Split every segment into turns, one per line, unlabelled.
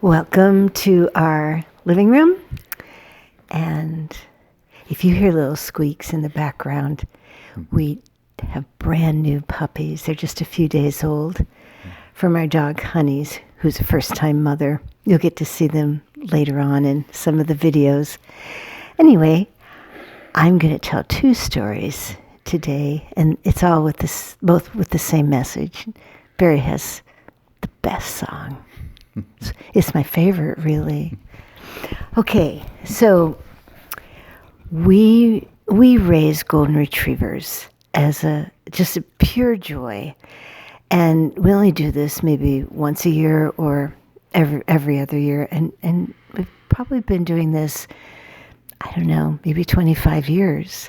Welcome to our living room. And if you hear little squeaks in the background, we have brand new puppies. They're just a few days old from our dog Honeys, who's a first-time mother. You'll get to see them later on in some of the videos. Anyway, I'm going to tell two stories today, and it's all with this, both with the same message. Barry has the best song. It's my favorite, really. Okay, so we raise golden retrievers as just a pure joy, and we only do this maybe once a year or every other year, and we've probably been doing this, I don't know, maybe 25 years.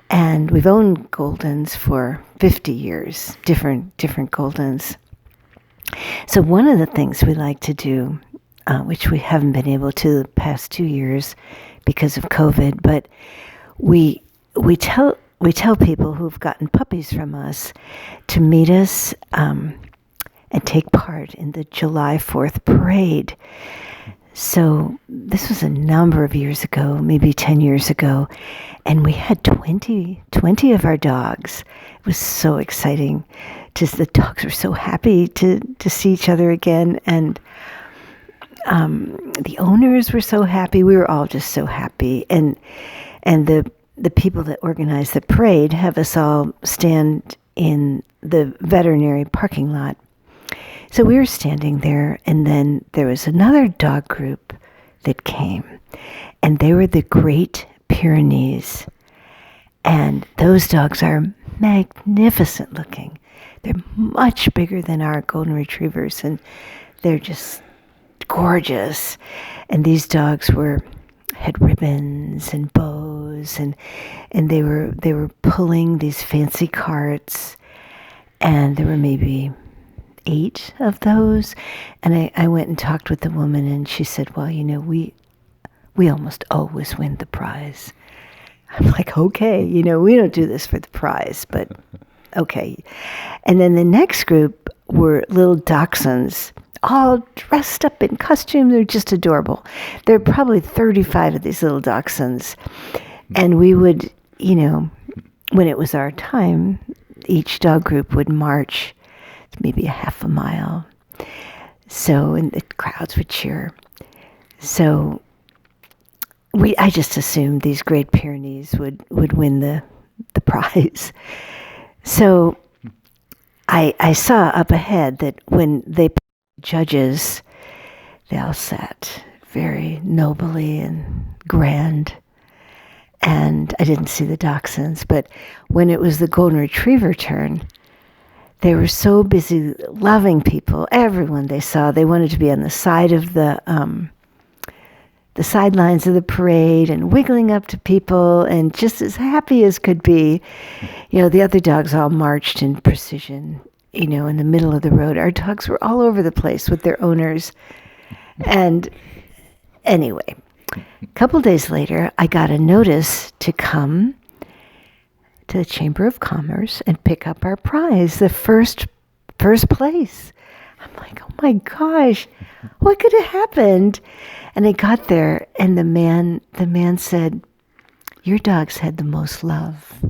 And we've owned Goldens for 50 years, different Goldens. So one of the things we like to do, which we haven't been able to the past 2 years because of COVID, but we tell people who've gotten puppies from us to meet us and take part in the July 4th parade. So this was a number of years ago, maybe 10 years ago, and we had 20 of our dogs. It was so exciting. Just the dogs were so happy to see each other again, and the owners were so happy. We were all just so happy, and the people that organized the parade have us all stand in the veterinary parking lot. So we were standing there, and then there was another dog group that came, and they were the Great Pyrenees, and those dogs are magnificent looking. They're much bigger than our golden retrievers, and they're just gorgeous. And these dogs had ribbons and bows, and they were pulling these fancy carts, and there were maybe 8 of those. And I went and talked with the woman, and she said, well, we almost always win the prize. I'm like, okay, we don't do this for the prize, but okay. And then the next group were little dachshunds, all dressed up in costume. They're just adorable. There are probably 35 of these little dachshunds. And we would, when it was our time, each dog group would march maybe a half a mile. So, and the crowds would cheer. So I just assumed these Great Pyrenees would win the prize. So I saw up ahead that when they picked judges, they all sat very nobly and grand. And I didn't see the dachshunds, but when it was the golden retriever turn, they were so busy loving people, everyone they saw. They wanted to be on the side of the sidelines of the parade and wiggling up to people and just as happy as could be. The other dogs all marched in precision, in the middle of the road. Our dogs were all over the place with their owners. And anyway, a couple days later, I got a notice to come to the Chamber of Commerce and pick up our prize, the first place. I'm like, oh my gosh, what could have happened? And I got there, and the man said, your dogs had the most love.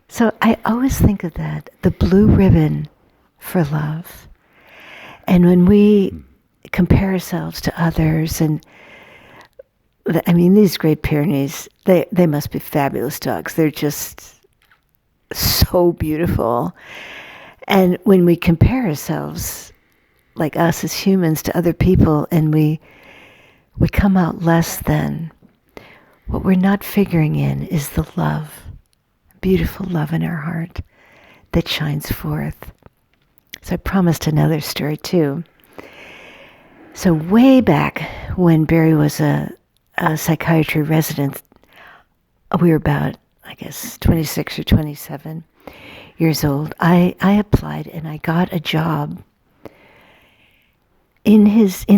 So I always think of that, the blue ribbon for love. And when we compare ourselves to others, and these Great Pyrenees, they must be fabulous dogs. They're just so beautiful. And when we compare ourselves, like us as humans, to other people, and we come out less than, what we're not figuring in is the love, beautiful love in our heart that shines forth. So I promised another story too. So way back when Barry was a psychiatry resident, we were about, 26 or 27 years old. I applied and I got a job in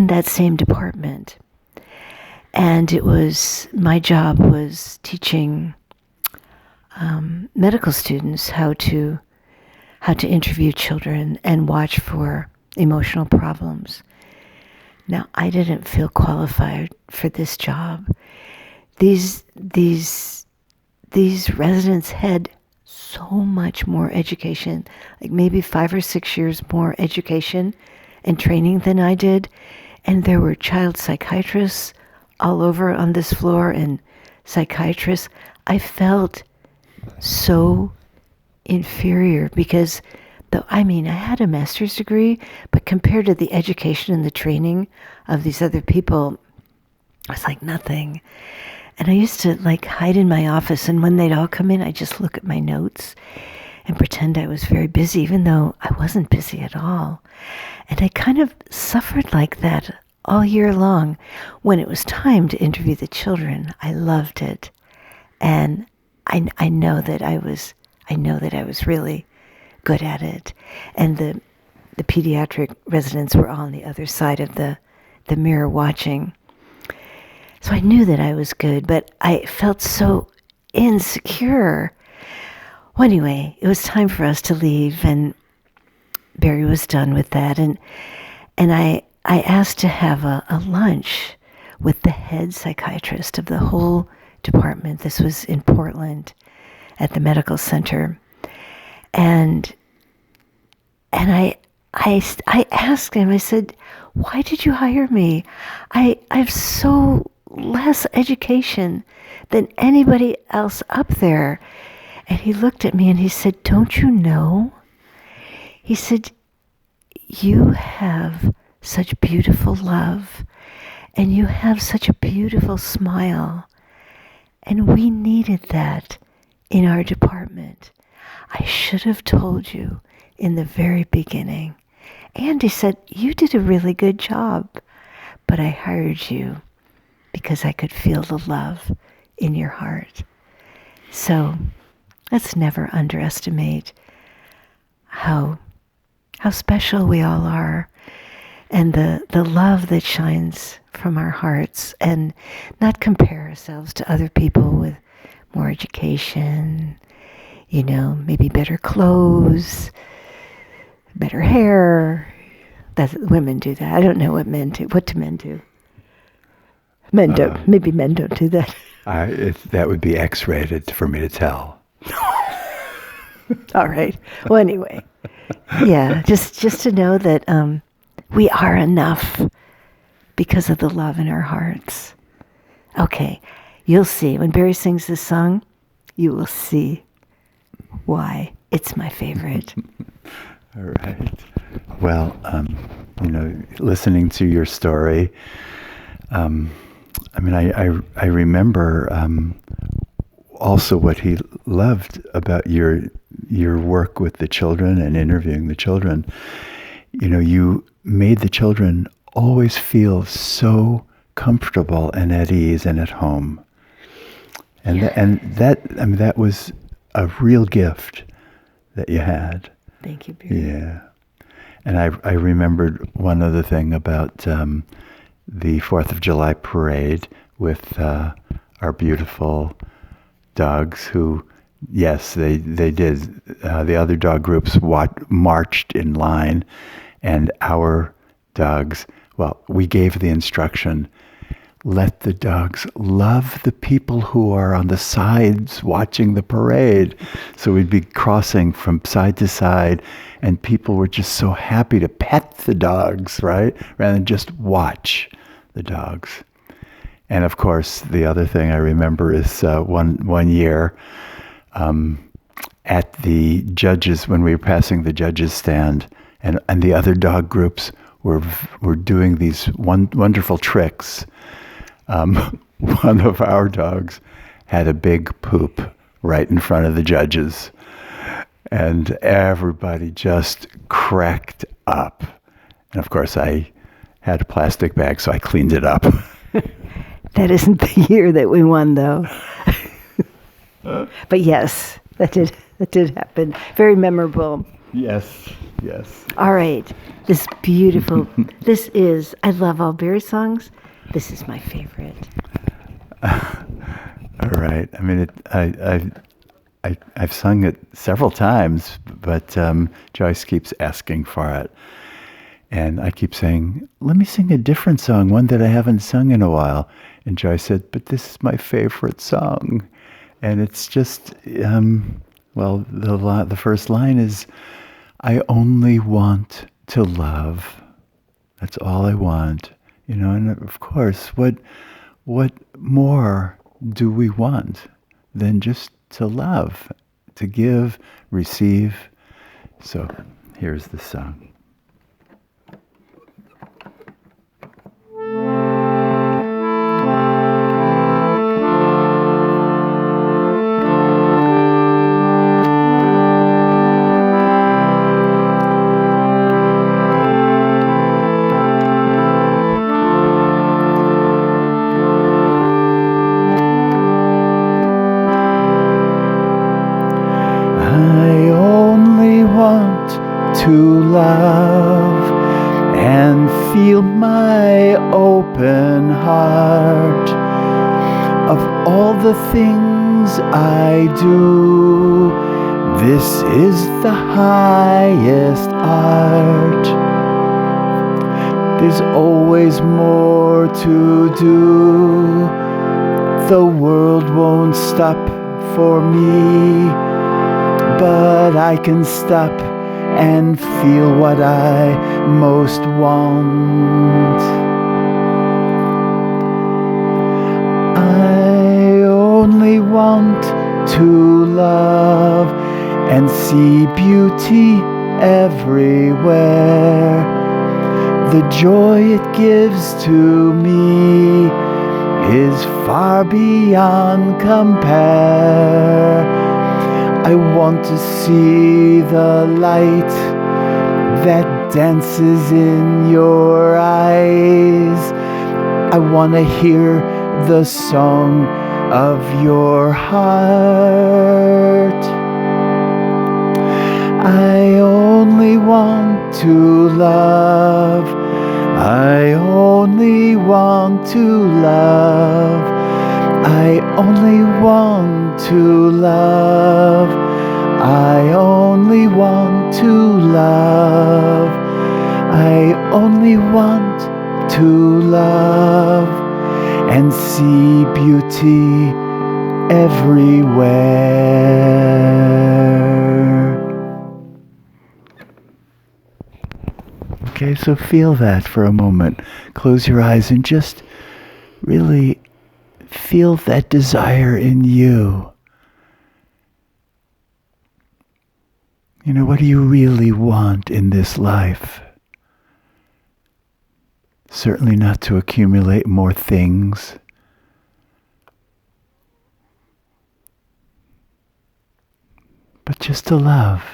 that same department. And my job was teaching medical students how to interview children and watch for emotional problems. Now, I didn't feel qualified for this job. These residents had so much more education, like maybe 5 or 6 years more education and training than I did. And there were child psychiatrists all over on this floor and psychiatrists. I felt so inferior because I had a master's degree, but compared to the education and the training of these other people, I was like nothing. And I used to like hide in my office, and when they'd all come in, I'd just look at my notes and pretend I was very busy, even though I wasn't busy at all. And I kind of suffered like that all year long. When it was time to interview the children, I loved it. And I know that I was really good at it. And the pediatric residents were all on the other side of the mirror watching. So I knew that I was good, but I felt so insecure. Well, anyway, it was time for us to leave, and Barry was done with that. And I asked to have a lunch with the head psychiatrist of the whole department. This was in Portland at the medical center. And I asked him, I said, why did you hire me? I have so less education than anybody else up there. And he looked at me and he said, don't you know? He said, you have such beautiful love and you have such a beautiful smile. And we needed that in our department. I should have told you in the very beginning. And he said, you did a really good job, but I hired you because I could feel the love in your heart. So let's never underestimate how special we all are, and the love that shines from our hearts, and not compare ourselves to other people with more education, maybe better clothes, better hair. Women do that. I don't know what men do. What do men do? Men don't. Maybe men don't do that.
That would be X-rated for me to tell.
All right. Well, anyway, yeah, just to know that we are enough because of the love in our hearts. Okay, you'll see. When Barry sings this song, you will see why it's my favorite.
All right. Well, listening to your story, I remember also what he loved about your work with the children and interviewing the children. You made the children always feel so comfortable and at ease and at home. And that was a real gift that you had.
Thank you, Barry.
Yeah. And I remembered one other thing about the 4th of July parade with our beautiful dogs who, yes, they did. The other dog groups marched in line, and our dogs, well, we gave the instruction, let the dogs love the people who are on the sides watching the parade. So we'd be crossing from side to side, and people were just so happy to pet the dogs, right? Rather than just watch the dogs. And of course, the other thing I remember is one year at the judges, when we were passing the judges' stand, and the other dog groups were doing these wonderful tricks. One of our dogs had a big poop right in front of the judges, and everybody just cracked up. And of course, I had a plastic bag, so I cleaned it up.
That isn't the year that we won, though. But yes, that did happen. Very memorable.
Yes.
All right, this beautiful. I love all Barry songs. This is my favorite.
All right. I mean, I've sung it several times, but Joyce keeps asking for it. And I keep saying, let me sing a different song, one that I haven't sung in a while. And Joyce said, but this is my favorite song. And it's just, the first line is, I only want to love. That's all I want. And of course, what more do we want than just to love, to give, receive? So here's the song. To love and feel my open heart of all the things I do. This is the highest art. There's always more to do. The world won't stop for me, but I can stop and feel what I most want. I only want to love and see beauty everywhere. The joy it gives to me is far beyond compare. I want to see the light that dances in your eyes. I want to hear the song of your heart. I only want to love. I only want to love. I only want to love. I only want to love. I only want to love and see beauty everywhere. Okay, so feel that for a moment. Close your eyes and just really feel that desire in you. What do you really want in this life? Certainly not to accumulate more things. But just to love.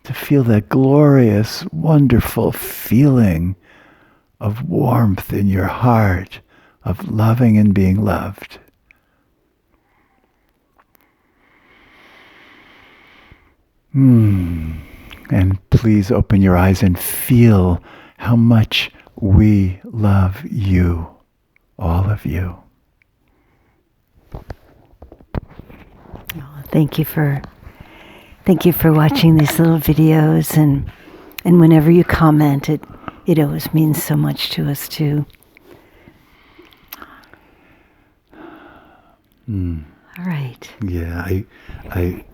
To feel that glorious, wonderful feeling of warmth in your heart, of loving and being loved. And please open your eyes and feel how much we love you, all of you.
Oh, thank you for watching these little videos, and whenever you comment, it always means so much to us too. All right.
Yeah,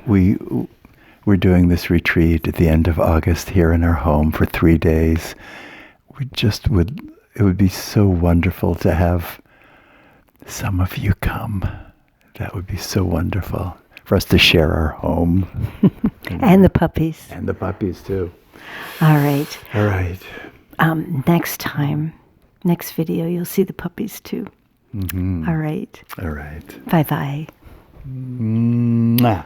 we're doing this retreat at the end of August here in our home for 3 days. It would be so wonderful to have some of you come. That would be so wonderful for us to share our home.
And the puppies.
And the puppies too.
All right.
All right.
Next video, you'll see the puppies too.
Mm-hmm.
All right.
All right.
Bye-bye.
Mwah.